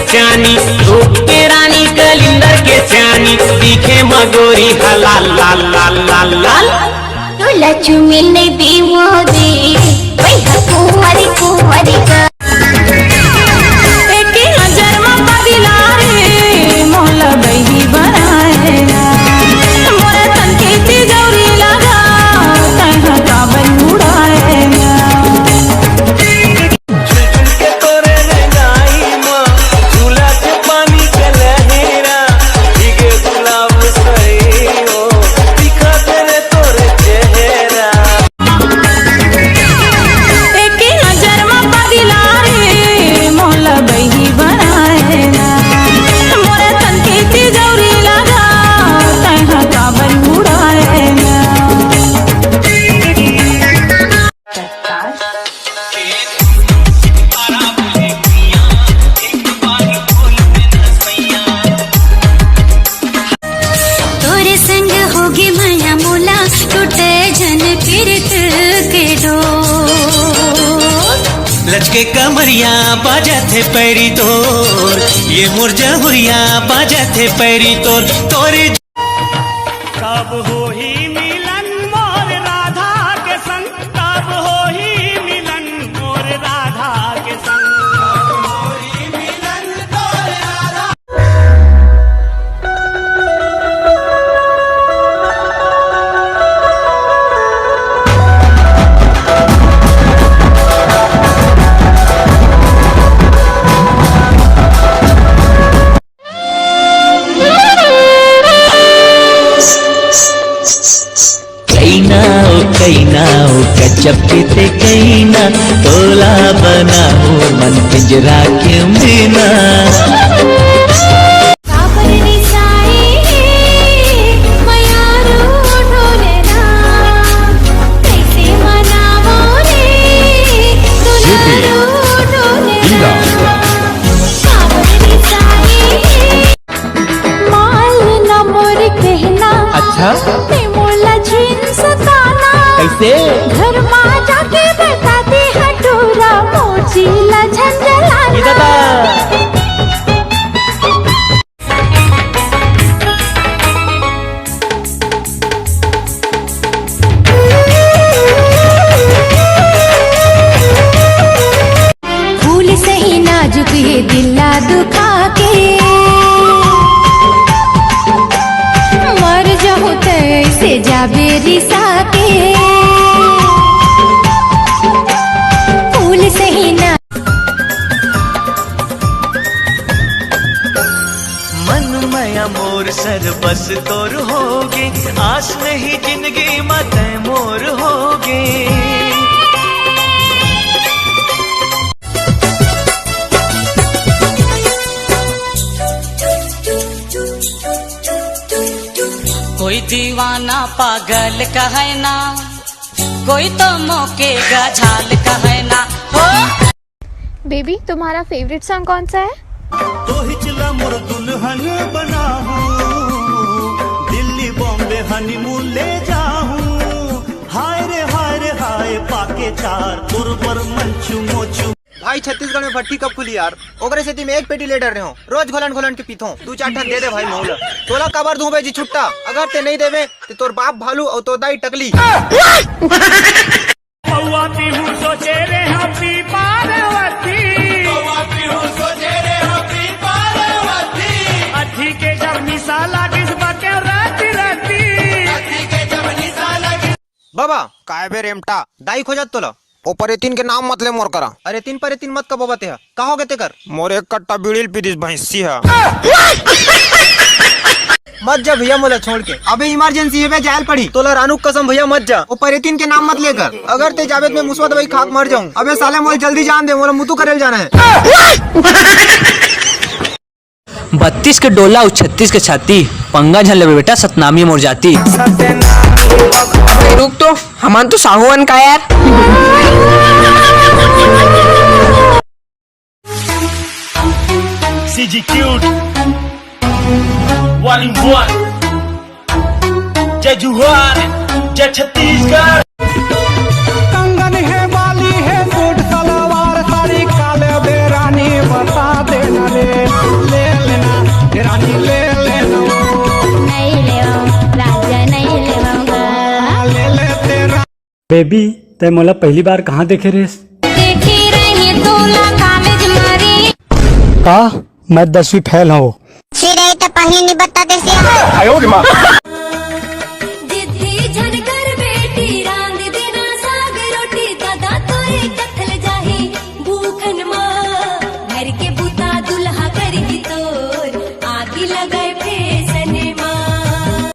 चानी, रूप के रानी कलिंदर के चानी, दिखे मगोरी हलाल लाल लाल लाल लाल। तोला चुमिल दीवो दे वही कुंवारी कुंवारी का लचके कमरिया बाजा थे पैरी तोर, ये मुरझा हुरिया बाजा थे पैरी तोर तोरे। कब हो ही मिलन मोर राधा के संग, कब हो ही मिलन मोर राधा के संग, कब हो ही मिलन मोर राधा। कैनाओ कचप ते कैना, तोला बनाओ मन पिंजरा के मीना। अच्छा कैसे? घर माँ जाके बताते हटूरा मोचीला झंझलाना। फूल सही नाजुक ये दिला दुखा के, मर जाओ तैसे जाबे रिसा के। मोर सर बस तोर होगे, आस नहीं जिंदगी मत मोर होगे। कोई दीवाना पागल कहे ना, कोई तो मौके का झाल कहे ना हो। बेबी तुम्हारा फेवरेट सॉन्ग कौन सा है? तो हिचला मोर दुल्हन बना हूँ, दिल्ली बॉम्बे हनीमून ले जाऊँ। हाय रे हाय रे हाय पाके चार तोर पर मंचू मोचू। भाई छत्तीसगढ़ में भट्टी कब खुली यार? ओकरे से में एक पेटी ले डर रहे हो, रोज घोलन घोलन के पीथो। तू चार ठन दे दे भाई मोहला, तोला कबर दूं जी छुट्टा। अगर ते नहीं देवे तो तोर बाप भालू और तो दाई टकली। सोचे रे हपी पार्वती, सोचे रे हपी पार्वती। अथी के जब मिसाला किस बाके राती राती, अथी के जब मिसाला किस। बाबा काय बे रेमटा दाई खोजत तोला। ओ परेतीन के नाम मत ले मोर करा। अरे तीन परेतीन मत कब बते है, कहोगे ते कर। मोर एक कट्टा बीड़ील पीदिस भैंसी है। मत जा भैया मोला छोड़ के, अबे इमरजेंसी है जायल पड़ी। तोला रानू कसम भैया मत जा, वो परेतीन के नाम मत लेकर। अगर ते जावेद में मुसवा दवाई खाक मर जाऊं। अबे साले मोल जल्दी जान दे, मोला मुतु करेल जाना है। 32 के डोला और 36 के छाती, पंगा झल ले बेटा सतनामी मोर जाती। रुक तो हमान तो साहुआन का यार। सीजी क्यूट 1 in 1, जय जुहार जय छत्तीसगढ़। कंगन है बाली है सूट सलवार साड़ी काले बेरानी बता देना रे। बेबी ते मोला पहली बार कहाँ देखे रेस? देखी रही तोला कॉलेज मारी का मैं 10वीं फेल हूँ। फिर तो पहले नहीं बताते से जिद्दी झनकर बेटी रांग देना साग रोटी दादा तोरे कथल जाही भूखन माँ घर के बुता दुल्हा करी तोर आगी लगाए फेसने माँ।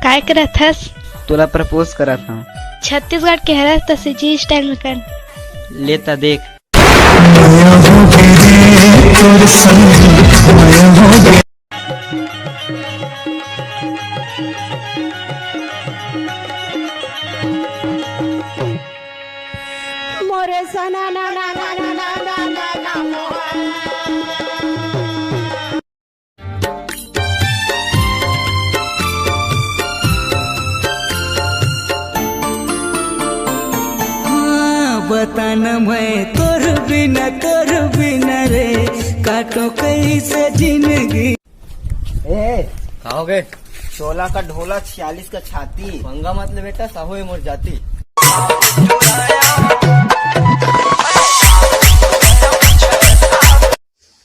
काय करत हस? तोला प्रपोज करा था। छत्तीसगढ़ के हरस तसे जी स्टाइल में कर लेता देख। मोरे सना ना ना ना ना ना ना ना ना बताना मैं तोर बिना रे काटो कैसे जिंदगी। खाओगे 16 का ढोला 46 का छाती पंगा मतलब बेटा साहो मोर जाती।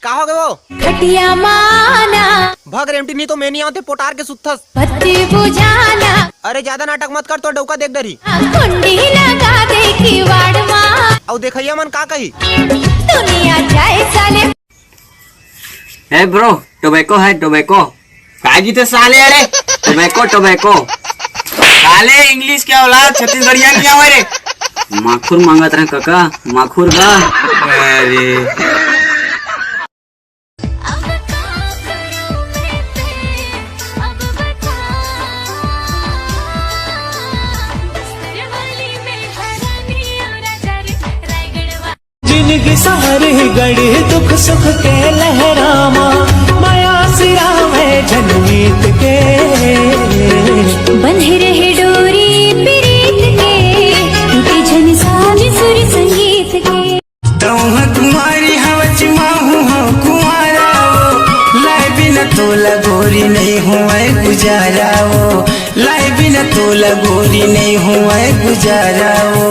का हो गए वो खटिया माना भग रेमटी नहीं तो मैं नहीं आते पोटार के सुथस बत्ती बुझाना। अरे ज्यादा नाटक मत कर तो डौका देख डरी कुंडी लगा दे किवाड़ माँ और देखैया मन का कही दुनिया जाए साले। है ब्रो टोबैको है टोबैको काजी तो साले अरे टोबैको साले इंग्लिश क्या औलाद छत्तीसगढ़िया क्या हुआ रे माखुर मांगत रहे काका माखुर बा अरे जिंदगी सहारे गड़े दुख सुख के लहरामा माया सिरा में जनमीत के बंधे रहे डोरी प्रीत के टूटे झन साल सुर संगीत के। तुम्हारी हवच माहू हो कुआरा वो लाए बिना तोला गोरी नहीं हुआ गुजारा वो लाए बिना तोला गोरी नहीं हुआ गुजारा वो।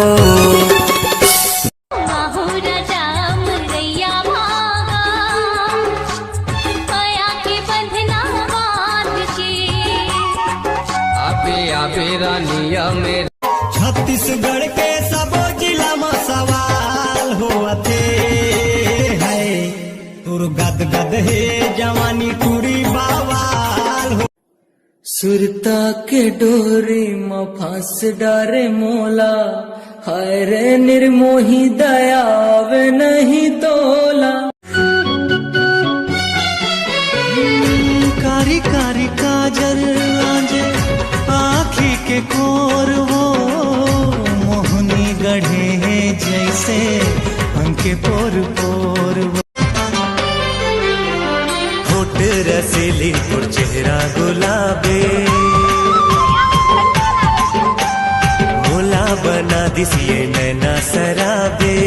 छत्तीसगढ़ के सबो जिला में सवाल होते है तुर गद गद है जवानी टूरी बावाल हो। सुरता के डोरे में फंस डारे मोला हाय रे निर्मोही दयावे नहीं तोला। कारी कारी काजल आजे आँखी के कोर वो मोहनी गढ़े हैं जैसे अंके पोर पोर वो होठ रसीली और चेहरा गुलाबे भोला बना दिसिए नैना सराबे।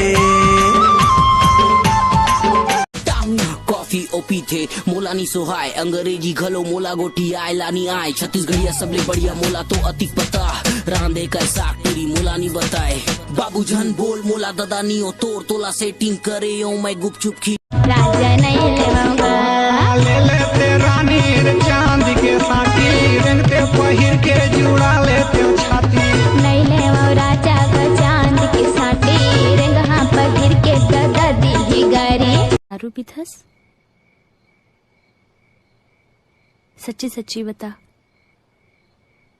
कॉफी ओपी थे मोला नी सोहाय अंग्रेजी घलो मोला गोटी आय लानी आय छत्तीसगढ़िया सबले बढ़िया मोला तो अतिक पता रांधे कैसा तेरी मोला नी बताए बाबू जन बोल मोला दादा नी ओ तोर तोला सेटिंग करे ओ मैं गुपचुप की राजा नहीं लेवाऊंगा ले लेते रानी चांद के साथी रंगते पहिर के जुड़ा लेते छाती नहीं लेवा राजा का चांद के साथी रंग हाँ पगिर के दादा दी गारी। दारू पीथस सच्ची सच्ची बता।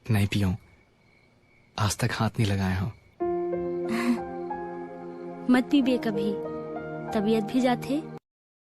नहीं पियो आज तक हाथ नहीं लगाया हूँ। मत पीबे कभी तबीयत भी जाते